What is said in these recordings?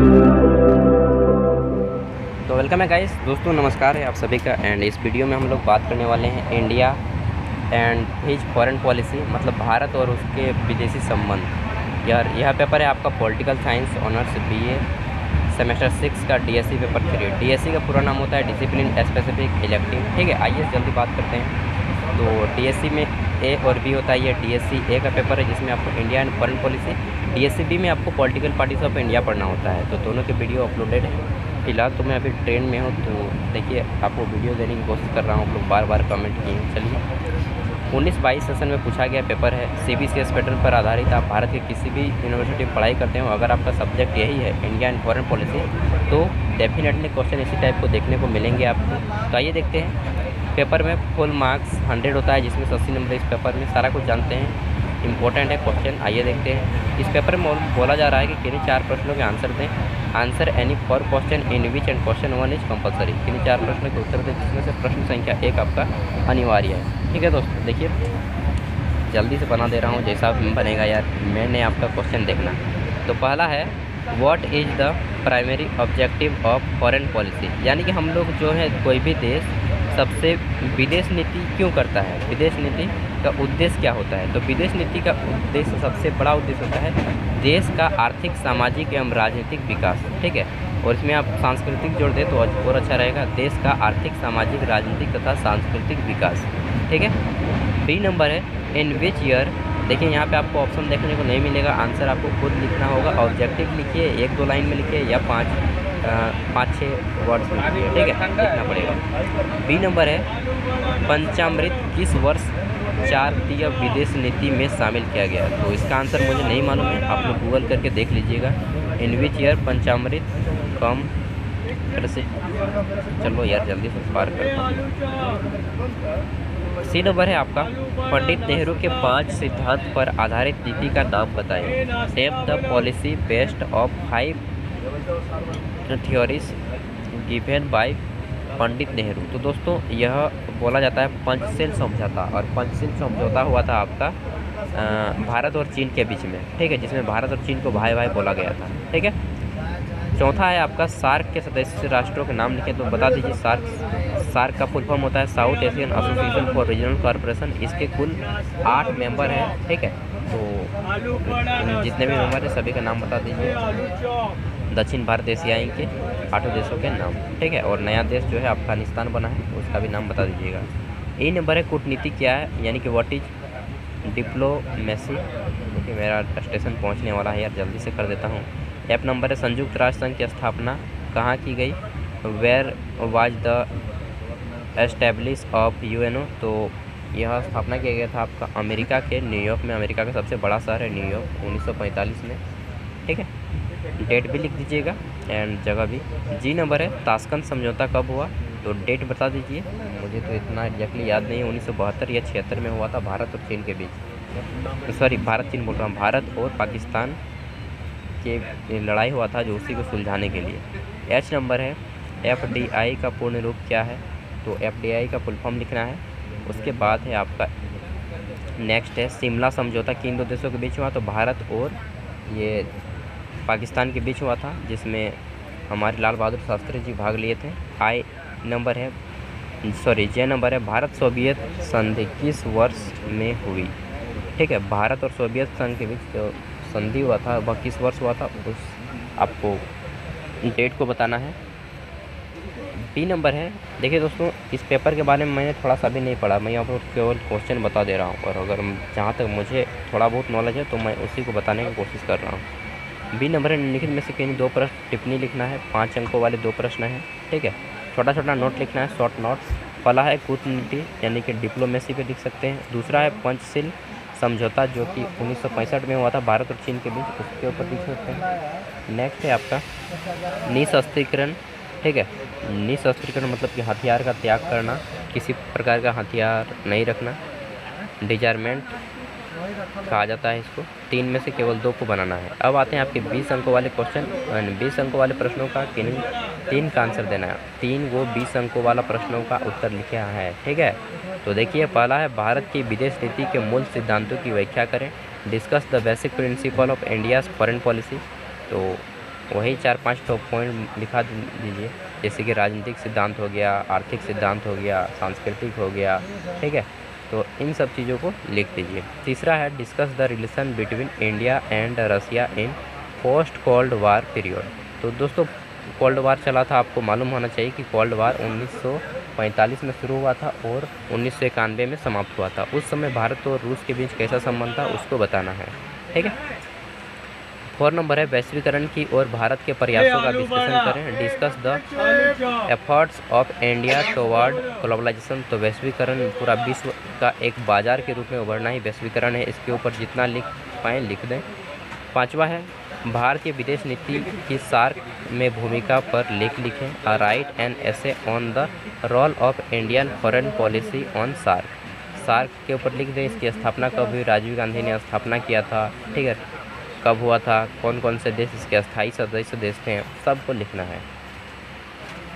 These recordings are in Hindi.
तो वेलकम है गाइस, दोस्तों नमस्कार है आप सभी का। एंड इस वीडियो में हम लोग बात करने वाले हैं India and his foreign policy, मतलब भारत और उसके विदेशी संबंध। यार यह पेपर है आपका political science honours BA semester 6 का डीएससी पेपर 3। डीएससी का पूरा नाम होता है डिसिप्लिन स्पेसिफिक इलेक्टिव। ठीक है, आइए जल्दी बात करते हैं। तो डीएससी में ए और बी होता है। ये डीएससी ए का पेपर है जिसमें आपको India and foreign policy, DSC B में आपको पॉलिटिकल पार्टीज ऑफ इंडिया पढ़ना होता है। तो दोनों के वीडियो अपलोडेड है। फिलहाल तो मैं अभी ट्रेन में हूँ, तो देखिए आपको वीडियो देने की कोशिश कर रहा हूँ। आप लोग बार बार कमेंट किए। चलिए, 19-22 सेशन में पूछा गया पेपर है। सीबीसीएस पैटर्न पर आधारित। आप भारत के किसी भी यूनिवर्सिटी में पढ़ाई करते हो, अगर आपका सब्जेक्ट यही है इंडिया एंड फॉरेन पॉलिसी, तो डेफिनेटली क्वेश्चन इसी टाइप को देखने को मिलेंगे आपको। तो आइए देखते हैं। पेपर में फुल मार्क्स 100 होता है, जिसमें 80 नंबर इस पेपर में। सारा कुछ जानते हैं, इंपॉर्टेंट है क्वेश्चन। आइए देखते हैं। इस पेपर में बोला जा रहा है कि किन्हीं 4 प्रश्नों के आंसर दें। Answer any for question in which and question 1 is compulsory. किन्हीं 4 प्रश्नों के उत्तर दें जिसमें से प्रश्न संख्या 1 आपका अनिवार्य है। ठीक है दोस्तों, देखिए जल्दी से बना दे रहा हूँ, जैसा बनेगा यार मैंने आपका क्वेश्चन देखना। तो पहला है, what is the primary objective of foreign policy. यानी कि हम लोग जो है कोई भी देश सबसे विदेश नीति क्यों करता है, विदेश नीति का उद्देश्य क्या होता है। तो विदेश नीति का उद्देश्य, सबसे बड़ा उद्देश्य होता है देश का आर्थिक, सामाजिक एवं राजनीतिक विकास। ठीक है, और इसमें आप सांस्कृतिक जोड़ दें तो और अच्छा रहेगा। देश का आर्थिक, सामाजिक, राजनीतिक तथा सांस्कृतिक विकास। ठीक है। बी नंबर है, इन विच ईयर। देखिए यहाँ पे आपको ऑप्शन देखने को नहीं मिलेगा, आंसर आपको खुद लिखना होगा। ऑब्जेक्टिव लिखिए, 1-2 लाइन में लिखिए या 5-6 वर्ड्स में लिखिए। ठीक है, लिखना पड़ेगा। बी नंबर है, पंचामृत किस वर्ष 4 विदेश नीति में शामिल किया गया। तो इसका आंसर मुझे नहीं मालूम है, आप लोग गूगल करके देख लीजिएगा। इन विच ईयर पंचामृत कम से, चलो यार जल्दी से पार करता हूँ। सी नंबर है आपका, पंडित नेहरू के 5 सिद्धांत पर आधारित नीति का नाम बताएं। Name the policy based of 5 theories given by Pandit Nehru. तो दोस्तों यह बोला जाता है पंचशील समझौता, और पंचशील समझौता हुआ था आपका भारत और चीन के बीच में। ठीक है, जिसमें भारत और चीन को भाई भाई बोला गया था। ठीक है। चौथा है आपका, सार्क के सदस्य राष्ट्रों के नाम लिखें। तो बता दीजिए, सार्क का फुल फॉर्म होता है south Asian association for regional corporation. इसके कुल 8 मेंबर हैं। ठीक है, तो जितने भी मेंबर हैं सभी का नाम बता दीजिए। दक्षिण भारत एशियाई के 8 देशों के नाम। ठीक है, और नया देश जो है अफगानिस्तान बना है, उसका भी नाम बता दीजिएगा। ए नंबर है, कूटनीति क्या है, यानी कि व्हाट इज डिप्लोमेसी। देखिए मेरा स्टेशन पहुंचने वाला है यार, जल्दी से कर देता हूं। एफ नंबर है, संयुक्त राष्ट्र संघ की स्थापना कहाँ की गई। Where was the establish of UNO. तो यह स्थापना किया गया था आपका अमेरिका के न्यूयॉर्क में। अमेरिका का सबसे बड़ा शहर है न्यूयॉर्क, 1945 में। ठीक है, डेट भी लिख दीजिएगा एंड जगह भी। जी नंबर है, ताशकंद समझौता कब हुआ। तो डेट बता दीजिए, मुझे तो इतना एग्जैक्टली याद नहीं है। 1972 या 76 में हुआ था, भारत और चीन के बीच। सॉरी, भारत चीन बोल रहा हूँ, भारत और पाकिस्तान के लड़ाई हुआ था, जो उसी को सुलझाने के लिए। एच नंबर है, एफडीआई का पूर्ण रूप क्या है। तो एफडीआई का फुल फॉर्म लिखना है। उसके बाद है आपका नेक्स्ट है, शिमला समझौता किन 2 देशों के बीच हुआ। तो भारत और ये पाकिस्तान के बीच हुआ था, जिसमें हमारे लाल बहादुर शास्त्री जी भाग लिए थे। आई नंबर है, सॉरी जे नंबर है, भारत सोवियत संधि किस वर्ष में हुई। ठीक है, भारत और सोवियत संघ के बीच जो संधि हुआ था वह किस वर्ष हुआ था, उस आपको डेट को बताना है। बी नंबर है, देखिए दोस्तों इस पेपर के बारे में मैंने थोड़ा सा भी नहीं पढ़ा, मैं यहाँ पर केवल क्वेश्चन बता दे रहा हूँ, और अगर जहाँ तक मुझे थोड़ा बहुत नॉलेज है तो मैं उसी को बताने की कोशिश कर रहा हूँ। बी नंबर है, निम्नलिखित में से किन्हीं 2 प्रश्न टिप्पणी लिखना है। 5 अंकों वाले 2 प्रश्न हैं। ठीक है, छोटा छोटा नोट लिखना है, शॉर्ट नोट्स। पहला है कूटनीति, यानी कि डिप्लोमेसी पे लिख सकते हैं। दूसरा है पंचशील समझौता, जो कि 1965 में हुआ था भारत और चीन के बीच, उसके ऊपर लिख सकते हैं। नेक्स्ट है आपका निशस्त्रीकरण। ठीक है, निशस्त्रीकरण मतलब कि हथियार का त्याग करना, किसी प्रकार का हथियार नहीं रखना, डिजार्मेंट कहा जाता है इसको। 3 में से केवल 2 को बनाना है। अब आते हैं आपके 20 अंकों वाले क्वेश्चन। 20 अंकों वाले प्रश्नों का किन्हीं 3 का आंसर देना है। 3 वो 20 अंकों वाला प्रश्नों का उत्तर लिखा है। ठीक है, तो देखिए पहला है, भारत की विदेश नीति के मूल सिद्धांतों की व्याख्या करें। Discuss the basic principle of India's foreign policy. तो वही 4-5 टॉप पॉइंट लिखा दीजिए, जैसे कि राजनीतिक सिद्धांत हो गया, आर्थिक सिद्धांत हो गया, सांस्कृतिक हो गया, ठीक है। तो इन सब चीज़ों को लिख दीजिए। तीसरा है discuss the relation between India and Russia in post cold war period. तो दोस्तों कोल्ड वार चला था, आपको मालूम होना चाहिए कि कोल्ड वार 1945 में शुरू हुआ था और 1991 में समाप्त हुआ था। उस समय भारत और रूस के बीच कैसा संबंध था उसको बताना है, ठीक है। 4 नंबर है वैश्वीकरण की और भारत के प्रयासों का डिस्कशन करें। Discuss the efforts of India toward globalisation. तो वैश्वीकरण पूरा विश्व का एक बाजार के रूप में उभरना ही वैश्वीकरण है। इसके ऊपर जितना लिख पाएँ लिख दें। 5वां है भारतीय विदेश नीति की सार्क में भूमिका पर लेख लिखें। A write an essay on the role of Indian foreign policy on SAARC. SAARC के ऊपर लिख दें इसकी स्थापना कब हुई, राजीव गांधी ने स्थापना किया था, ठीक है, कब हुआ था, कौन कौन से देश इसके अस्थायी सदस्य देश थे, सबको लिखना है।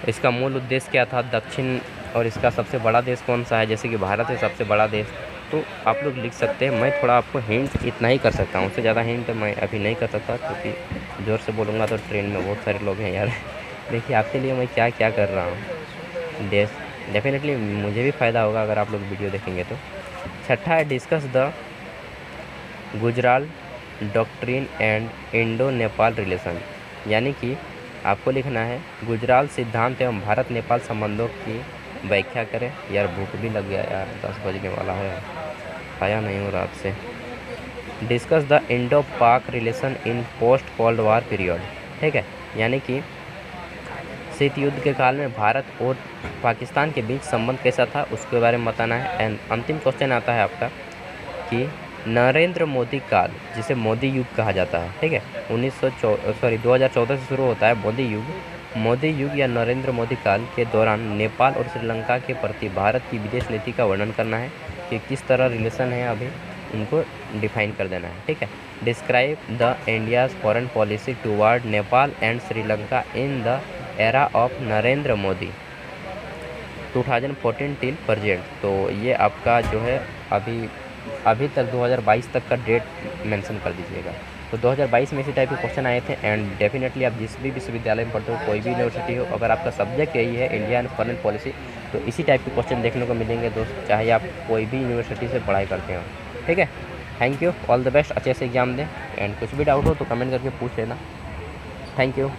इसका मूल उद्देश्य क्या था, दक्षिण, और इसका सबसे बड़ा देश कौन सा है, जैसे कि भारत है सबसे बड़ा देश, तो आप लोग लिख सकते हैं। मैं थोड़ा आपको हिंट इतना ही कर सकता हूँ, उससे ज़्यादा हिंट मैं अभी नहीं कर सकता, क्योंकि ज़ोर से बोलूँगा तो ट्रेन में बहुत सारे लोग हैं यार। देखिए आपके लिए मैं क्या क्या कर रहा हूँ। देश डेफिनेटली मुझे भी फ़ायदा होगा अगर आप लोग वीडियो देखेंगे तो। 6ठा है discuss the Gujral doctrine and Indo Nepal relation. यानी कि आपको लिखना है गुजराल सिद्धांत एवं भारत नेपाल संबंधों की व्याख्या करें। यार भूख भी लग गया यार, 10 बजने वाला है, खाया नहीं हूँ रात से। डिस्कस द इंडो पाक relation in post cold war period, ठीक है। यानी कि शीत युद्ध के काल में भारत और पाकिस्तान के बीच संबंध कैसा था उसके बारे में बताना है। एंड अंतिम क्वेश्चन आता है आपका कि नरेंद्र मोदी काल, जिसे मोदी युग कहा जाता है, ठीक है, 2014 से शुरू होता है मोदी युग। मोदी युग या नरेंद्र मोदी काल के दौरान नेपाल और श्रीलंका के प्रति भारत की विदेश नीति का वर्णन करना है कि किस तरह रिलेशन है, अभी उनको डिफाइन कर देना है, ठीक है। Describe the India's foreign policy toward Nepal and Sri Lanka in the era of Narendra Modi 2014 till present. तो ये आपका जो है अभी तक 2022 तक का डेट मेंशन कर दीजिएगा। तो 2022 में इसी टाइप के क्वेश्चन आए थे। एंड डेफिनेटली आप जिस भी विश्वविद्यालय में पढ़ते हो, कोई भी यूनिवर्सिटी हो, अगर आपका सब्जेक्ट यही है इंडिया एंड फॉरेन पॉलिसी, तो इसी टाइप के क्वेश्चन देखने को मिलेंगे दोस्त, चाहे आप कोई भी यूनिवर्सिटी से पढ़ाई करते हो, ठीक है। Thank you, all the best, अच्छे से एग्जाम दें। एंड कुछ भी डाउट हो तो कमेंट करके पूछ लेना। Thank you.